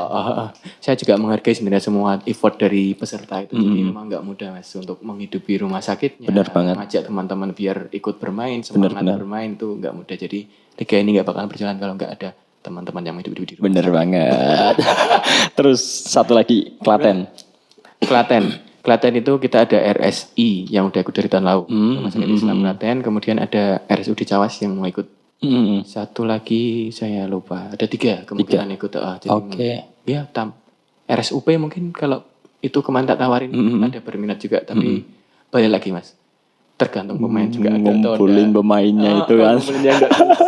Saya juga menghargai sebenarnya semua effort dari peserta itu. Jadi memang nggak mudah Mas untuk menghidupi rumah sakitnya. Benar banget. Ngajak teman-teman biar ikut bermain, semangat bermain tuh nggak mudah. Jadi liga ini nggak bakalan berjalan kalau nggak ada teman-teman yang hidup di rumah. Bener banget. Terus satu lagi Klaten itu kita ada RSI yang udah ikut dari tahun lalu. Rumah Sakit Islam Klaten. Kemudian ada RSUD Cawas yang mau ikut. Satu lagi saya lupa. Ada 3 kemungkinan ikut. Jadi ya RSUP mungkin kalau itu kemarin tak tawarin ada berminat juga. Tapi balik lagi Mas. Tergantung pemain juga. Ngumpulin pemainnya itu kan. Ngumpulin yang nggak bisa.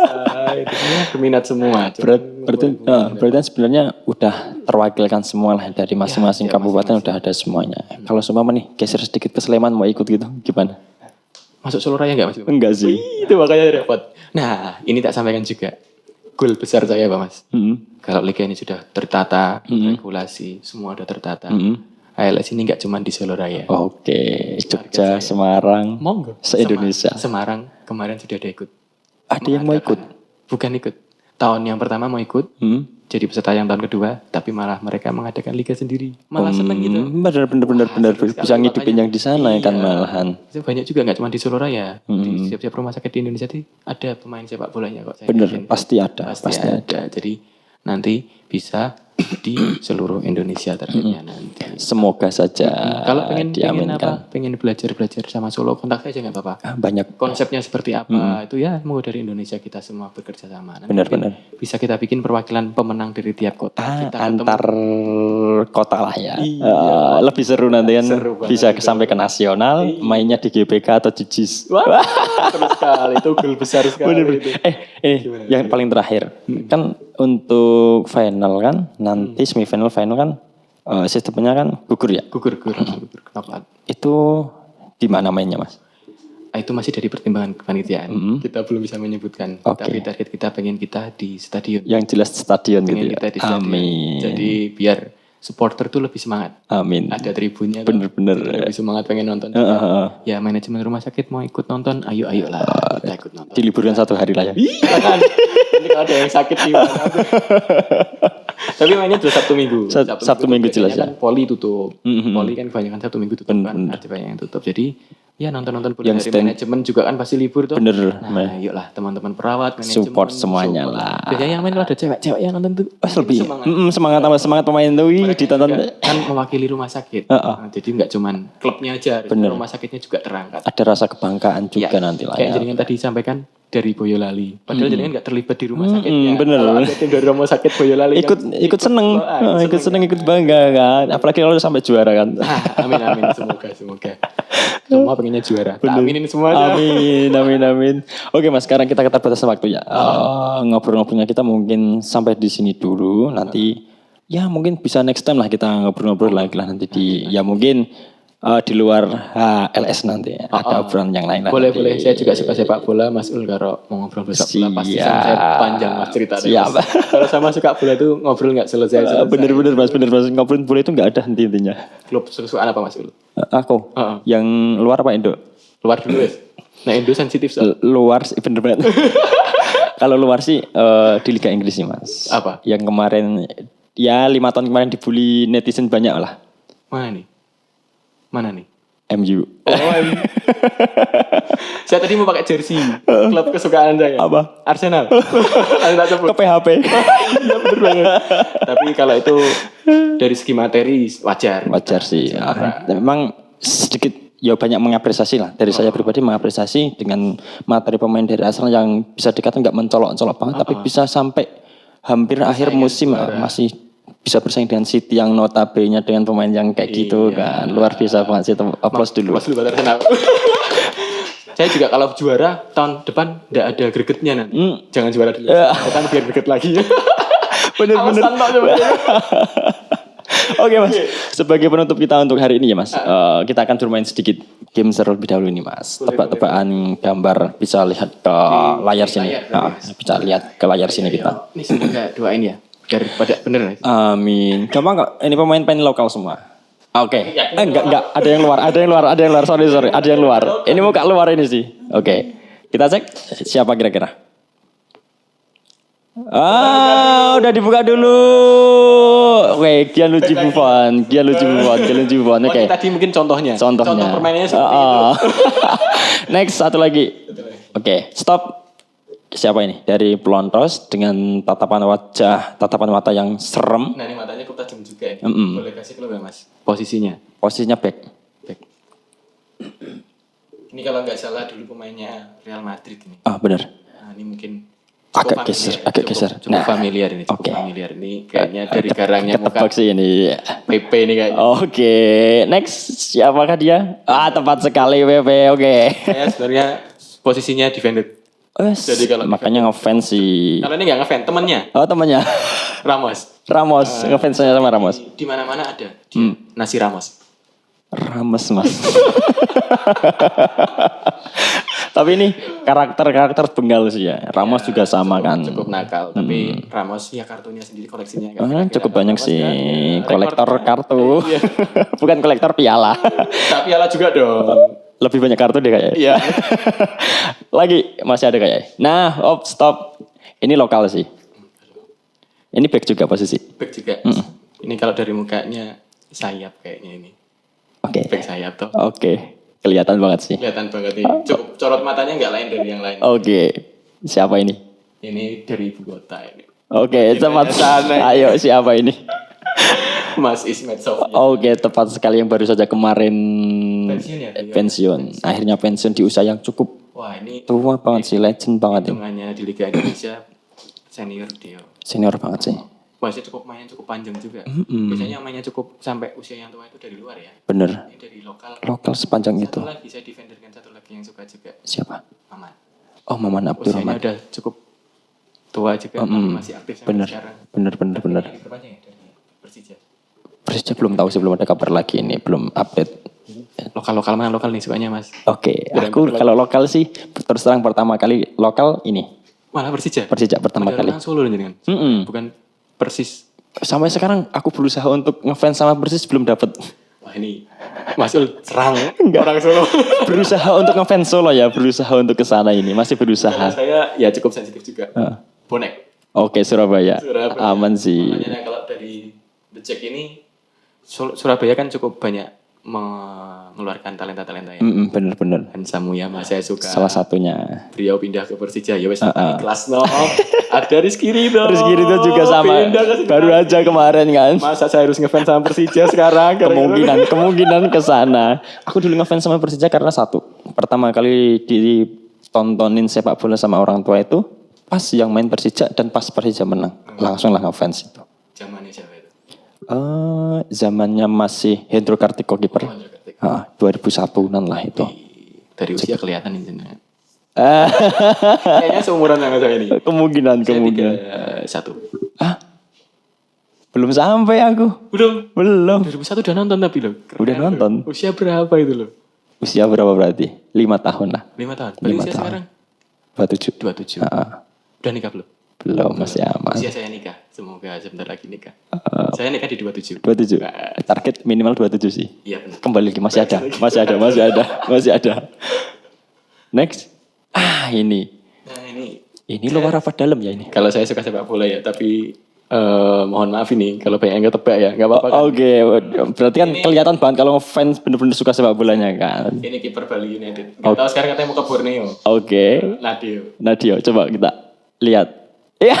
Itu berminat semua. Berarti sebenarnya udah terwakilkan semua lah dari masing-masing kabupaten udah ada semuanya. Kalau semua nih geser sedikit ke Sleman mau ikut gitu gimana? Masuk Solo Raya nggak Mas? Enggak sih. Itu makanya repot. Nah ini tak sampaikan juga. Goal besar saya Pak Mas. Kalau liga ini sudah tertata, regulasi, semua udah tertata. ALS ini nggak cuma di Solo Raya. Oke, Jogja, Semarang, monggo. Se-Indonesia. Semarang kemarin sudah ada ikut. Ada yang mau ikut? Bukan ikut. Tahun yang pertama mau ikut. Jadi peserta yang tahun kedua, tapi malah mereka mengadakan liga sendiri. Malah seneng gitu. Bener. Bisa ngidupin yang di sana kan malahan. Itu banyak juga nggak cuma di Solo Raya. Di setiap rumah sakit di Indonesia itu ada pemain sepak bolanya kok. Bener, pasti ada. Jadi nanti bisa di seluruh Indonesia terkait nanti. Semoga saja Kalau pengen diaminkan. pengen belajar sama Solo, kontak saya aja nggak apa-apa. Banyak Konsepnya seperti apa itu ya mau dari Indonesia kita semua bekerja sama. Benar. Bisa kita bikin perwakilan pemenang dari tiap kota. Kita antar kota lah ya. Lebih seru nanti kan bisa sampai ke nasional, mainnya di GBK atau JIS. Wah, terus sekali itu goal besar sekali. Ini yang paling terakhir kan untuk final kan nanti semifinal final kan sistemnya kan gugur ya. Gugur. Kenapa? Itu di mana mainnya Mas? Itu masih dari pertimbangan kepanitiaan. Kita belum bisa menyebutkan. Tapi target kita pengen kita di stadion. Yang jelas stadion gitu ya. Kita di stadion. Amin. Jadi biar supporter tuh lebih semangat. Amin. Ada tribunnya. Bener. Lebih semangat pengen nonton. Ya manajemen rumah sakit mau ikut nonton, ayo lah kita ikut nonton. Diliburkan 1 hari lah ya. Kan. Ini kalau ada yang sakit di mana? Tapi mainnya dulu Sabtu Minggu. Sabtu Minggu jelas ya. Kan poli tutup. Poli kan kebanyakan Sabtu Minggu tutup kan. Ada banyak yang tutup. Jadi ya nonton-nonton bola dari manajemen juga kan pasti libur tuh. Bener. Nah, yuklah teman-teman perawat, manajemen. Support semuanya lah. Biasanya yang main kalau ada cewek-cewek yang nonton tuh. Lebih semangat pemain tuh ditonton. Kan mewakili rumah sakit. Nah, jadi nggak cuman klubnya aja, rumah sakitnya juga terangkat. Ada rasa kebanggaan juga nanti lah. Kayak jaringan tadi sampaikan dari Boyolali. Padahal jaringan nggak terlibat di rumah sakitnya. Bener. Kalau ada tim dari rumah sakit Boyolali ikut seneng, ikut bangga kan. Apalagi kalau sampai juara kan. Amin. Semoga. Semua pengennya juara. Aminin semua aja. Amin. Oke Mas, sekarang kita keterbatasan waktu ya. Ngobrol-ngobrolnya kita mungkin sampai di sini dulu. Nanti ya mungkin bisa next time lah kita ngobrol-ngobrol lagi lah nanti di ya mungkin di luar LS nanti ada obrolan yang lain lah. Boleh. Saya juga suka sepak bola. Mas Ul kalau mau ngobrol sepak bola pasti saya panjang Mas cerita. Siap. Kalau sama suka bola tuh ngobrol nggak selesai. Bener Mas. Ngobrol bola itu nggak ada henti-hentinya. Klub kesukaan apa Mas Ul? Aku. Yang luar apa Indo? Luar dulu wes. Nah Indo sensitif soal. Luar sih bener banget. Kalau luar sih di Liga Inggris sih Mas. Apa? Yang kemarin ya 5 tahun kemarin dibully netizen banyak lah. Mana nih? MU. Saya tadi mau pakai jersey klub kesukaan saya. Apa? Arsenal. Ke PHP. Iya bener banget. Tapi kalau itu dari segi materi wajar. Wajar sih. Memang sedikit ya banyak mengapresiasi lah. Dari saya pribadi mengapresiasi dengan materi pemain dari Arsenal yang bisa dikatakan nggak mencolok-colok banget, tapi bisa sampai hampir akhir musim masih bisa bersaing dengan City yang notabene dengan pemain yang kayak gitu kan. Luar biasa banget sih. Aplaus dulu. Aplaus dulu buat Arsenal. Saya juga kalau juara tahun depan enggak ada gregetnya nanti. Jangan juara dulu. Kan biar greget lagi. Bener. Oke Mas, sebagai penutup kita untuk hari ini ya Mas, kita akan bermain sedikit game terlebih dahulu ini Mas. Tebak-tebakan gambar, bisa lihat ke layar sini. Bisa lihat ke layar sini kita. Ini semoga doain ya. Daripada bener. Amin. Gampang kok. Ini pemain lokal semua. Oke. Enggak. Ada yang luar. Sorry. Ada yang luar. Ini muka luar ini sih. Oke. Kita cek siapa kira-kira. Udah dibuka dulu. Oke, Gianluigi Buffon. Oke. Tadi mungkin contohnya. Contoh permainannya seperti itu. Next, satu lagi. Oke, stop. Siapa ini? Dari Pelontos dengan tatapan mata yang serem. Nah ini matanya cukup tajam juga ya. Boleh kasih clue ya Mas? Posisinya back. Ini kalau nggak salah dulu pemainnya Real Madrid ini. Benar. Nah ini mungkin agak geser. Cukup familiar ini. Familiar ini. Kayaknya dari garangnya muka. Ketebak sih ini. PP ini kayaknya. Oke. Next, siapakah dia? Tepat sekali PP. Oke. Saya sebenarnya posisinya defender. Jadi kalau makanya ngefans sih. Kalau ini nggak ngefans, temannya. Temannya. Ramos. Ngefansnya sama Ramos. Di mana-mana ada. Nasi Ramos. Mas. Tapi ini karakter Bengal sih ya. Ramos juga sama kan. Cukup nakal. Tapi Ramos ya kartunya sendiri koleksinya. Cukup banyak sih. Kolektor kartu. Bukan kolektor piala. Tak piala juga dong. Lebih banyak kartu deh kayaknya. Iya. Lagi masih ada kayaknya. Nah, stop. Ini lokal sih. Ini back juga posisi. Back juga. Ini kalau dari mukanya sayap kayaknya ini. Oke. Back sayap tuh. Oke. Kelihatan banget sih. Kelihatan banget ini. Cukup corot matanya nggak lain dari yang lain. Oke. Siapa ini? Ini dari ibu kota ini. Oke, tepat sana. Ayo, siapa ini? Mas Ismet Sofyan. Oke, tepat sekali yang baru saja kemarin pensiun. Akhirnya pensiun di usia yang cukup. Wah, ini tua banget sih, legend banget. Hitungannya di Liga Indonesia senior dia. Senior banget sih. Masih mainnya cukup panjang juga. Biasanya mainnya cukup sampai usia yang tua itu dari luar ya. Bener. Ini dari lokal. Lokal sepanjang itu. Satu lagi saya defender kan, satu lagi yang suka juga. Siapa? Maman. Maman Abdurrahman. Usianya udah cukup tua juga, masih aktif sampai sekarang. Bener. Berapa ya dari Persija? Persija belum tahu sih, belum ada kabar lagi ini, belum update. Lokal mana lokal nih sukanya Mas? Oke, aku kalau lokal sih terus terang pertama kali lokal ini. Malah Persija pertama kali. Solo nih kan? Bukan Persis. Sampai sekarang aku berusaha untuk ngefans sama Persis belum dapet. Wah ini Mas Ul serang orang Solo. Berusaha untuk ngefans Solo ya, berusaha untuk kesana ini, masih berusaha. Karena saya ya cukup sensitif juga. Bonek. Oke, Surabaya. Aman sih. Makanya kalau Jack ini Surabaya kan cukup banyak mengeluarkan talenta-talenta ya. Bener-bener. Hansa Muyama saya suka. Salah satunya. Beliau pindah ke Persija ya wes kelas no. Ada Rizky Ridho. Rizky Ridho juga sama. Baru aja kemarin kan. Masa saya harus ngefans sama Persija sekarang? Kemungkinan ke sana. Aku dulu ngefans sama Persija karena satu. Pertama kali ditontonin sepak bola sama orang tua itu pas yang main Persija dan pas Persija menang. Langsung lah ngefans itu. Zamannya siapa itu? Zamannya masih Hendro Kartiko kiper. 2001-an lah itu. Dari usia kelihatan ini. Kayaknya seumuran sama saya ini. Kemungkinan. 1. Belum sampai aku. Belum. 2001 udah nonton tapi loh. Udah nonton. Usia berapa itu loh? Usia berapa berarti? 5 tahun lah. 5 tahun. Berarti usia sekarang? 27. Udah nikah belum? Belum, masih aman. Usia saya nikah. Semoga sebentar lagi nikah. Saya nikah di 27. 27. Target minimal 27 sih. Iya benar. Kembali lagi masih ada. Next. Ini. Nah, ini luar apa dalam ya ini? Kalau saya suka sepak bola ya, tapi mohon maaf ini kalau banyak yang ketebak ya, nggak apa-apa kan? Oke. Berarti kan kelihatan banget kalau fans bener-bener suka sepak bolanya kan. Ini kiper Bali United. Nggak tahu sekarang katanya mau ke Borneo. Oke. Nadio, coba kita lihat. Ya.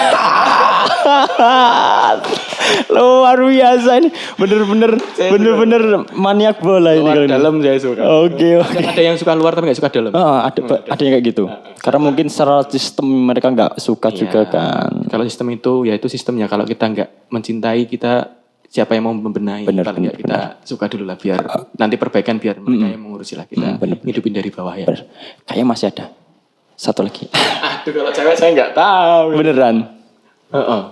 Luar biasa ini. Bener-bener maniak bola ini. Luar dalam saya suka. Oke. Ada yang suka luar tapi nggak suka dalam. Ada yang kayak gitu. Karena mungkin secara sistem mereka nggak suka juga kan. Kalau sistem itu ya itu sistemnya. Kalau kita nggak mencintai kita siapa yang mau membenahi? Bener. Kita suka dulu lah biar nanti perbaikan biar mereka yang mengurusi lah kita. Hidupin dari bawah ya. Kayaknya masih ada. Satu lagi. Aduh kalau cewek saya nggak tahu. Beneran.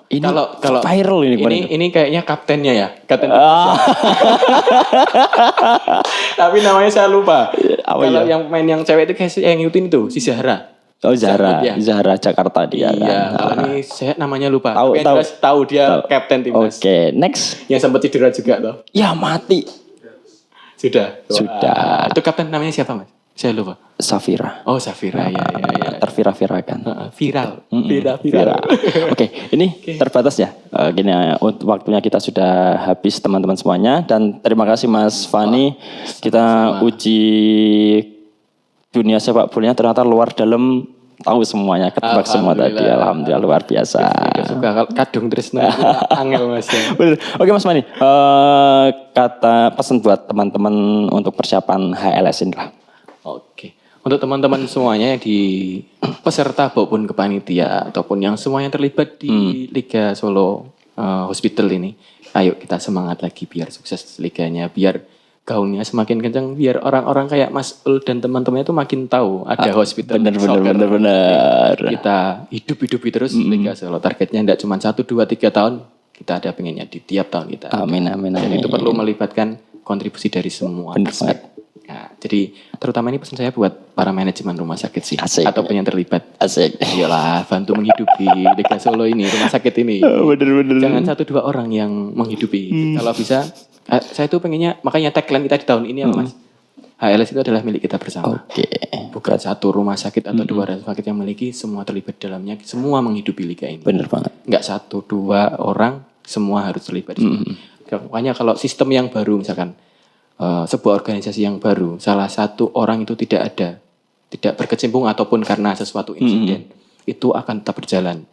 Ini kalau viral ini kayaknya kaptennya ya. Kapten. Tapi namanya saya lupa. Kalau yang main yang cewek itu kayak yang ngikutin itu si Zahra. Oh Zahra Jakarta dia. Iya, kalau ini saya namanya lupa. Tapi yang jelas tahu dia kapten timnas. Oke, next. Yang sempat cedera juga toh. Ya mati. Sudah. Itu kapten namanya siapa Mas? Saya lupa. Safira. Oh Safira ya. Tervira kan. Viral. Oke, ini terbatas ya. Gini waktunya kita sudah habis teman-teman semuanya dan terima kasih Mas Fani. Kita uji dunia sepak bolanya ternyata luar dalam tahu semuanya, ketebak semua tadi. Alhamdulillah luar biasa. Suka kadung Trisno. Angel Mas. Bener. Oke Mas Fani. Kata pesan buat teman-teman untuk persiapan HLS ini lah. Oke. Untuk teman-teman semuanya yang di peserta maupun kepanitia ataupun yang semuanya terlibat di Liga Solo Hospital ini, ayo kita semangat lagi biar sukses liganya, biar gaungnya semakin kencang, biar orang-orang kayak Mas Ul dan teman-temannya itu makin tahu ada Hospital. Bener. Kita hidupi terus Liga Solo. Targetnya tidak cuma 1, 2, 3 tahun, kita ada pengennya di tiap tahun kita. Amin. Dan itu perlu melibatkan kontribusi dari semua. Nah, jadi terutama ini pesan saya buat para manajemen rumah sakit sih. Asik. Ataupun yang terlibat. Asik. Iyalah, bantu menghidupi Liga Solo ini, rumah sakit ini. Bener. Jangan 1-2 orang yang menghidupi. Kalau bisa, saya tuh pengennya, makanya tagline kita di tahun ini apa Mas? HLS itu adalah milik kita bersama. Oke. Bukan satu rumah sakit atau 2 rumah sakit yang memiliki, semua terlibat dalamnya, semua menghidupi Liga ini. Bener banget. Enggak 1-2 orang, semua harus terlibat di sini. Makanya kalau sistem yang baru misalkan, sebuah organisasi yang baru, salah satu orang itu tidak berkecimpung ataupun karena sesuatu insiden, itu akan tetap berjalan.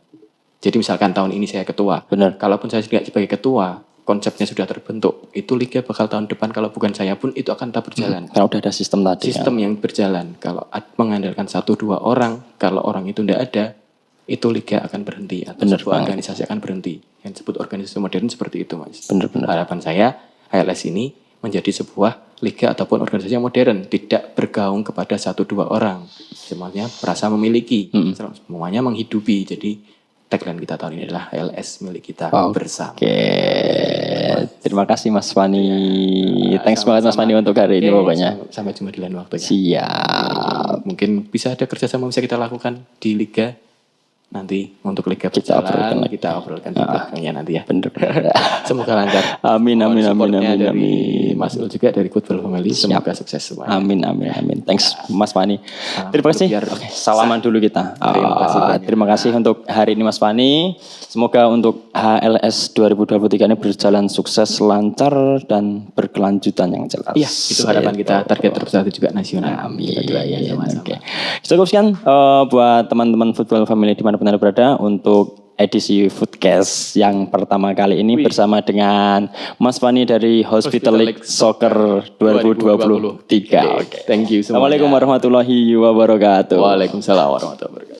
Jadi misalkan tahun ini saya ketua, kalaupun saya tidak sebagai ketua, konsepnya sudah terbentuk, itu liga bakal tahun depan kalau bukan saya pun itu akan tetap berjalan. Karena udah ada sistem tadi. Sistem yang berjalan. Kalau mengandalkan 1-2 orang, kalau orang itu tidak ada, itu liga akan berhenti atau sebuah organisasi akan berhenti. Yang disebut organisasi modern seperti itu, Mas. Harapan saya HLS ini menjadi sebuah liga ataupun organisasi yang modern, tidak bergaung kepada 1-2 orang. Semuanya merasa memiliki, semuanya menghidupi. Jadi tagline kita tahun ini adalah HLS milik kita bersama. Oke. Terima kasih Mas Fani. Thanks banget Mas Fani untuk hari ini pokoknya. Sampai jumpa di lain waktunya. Siap. Mungkin bisa ada kerjasama bisa kita lakukan di liga nanti untuk liga Kita berjalan kita obrolkan di belakangnya nanti ya. Bener. Semoga lancar. Amin, amin, amin, Supportnya amin, dari amin. Mas Ul juga dari Football Family. Semoga sukses semua. Amin, amin, amin. Thanks Mas Fani. Terima kasih. Oke, salaman dulu kita. Terima kasih banyak. Terima kasih untuk hari ini Mas Fani. Semoga untuk HLS 2023 ini berjalan sukses, lancar dan berkelanjutan yang jelas. Iya, itu harapan kita. Target terbesar itu juga nasional. Amin. Kita doain sama-sama. Oke. Cukup sekian buat teman-teman Football Family dimanapun Anda berada untuk edisi Foodcast yang pertama kali ini bersama dengan Mas Fani dari Hospital League Soccer 2023. Oke. Thank you semuanya. Assalamualaikum warahmatullahi wabarakatuh. Waalaikumsalam warahmatullahi wabarakatuh.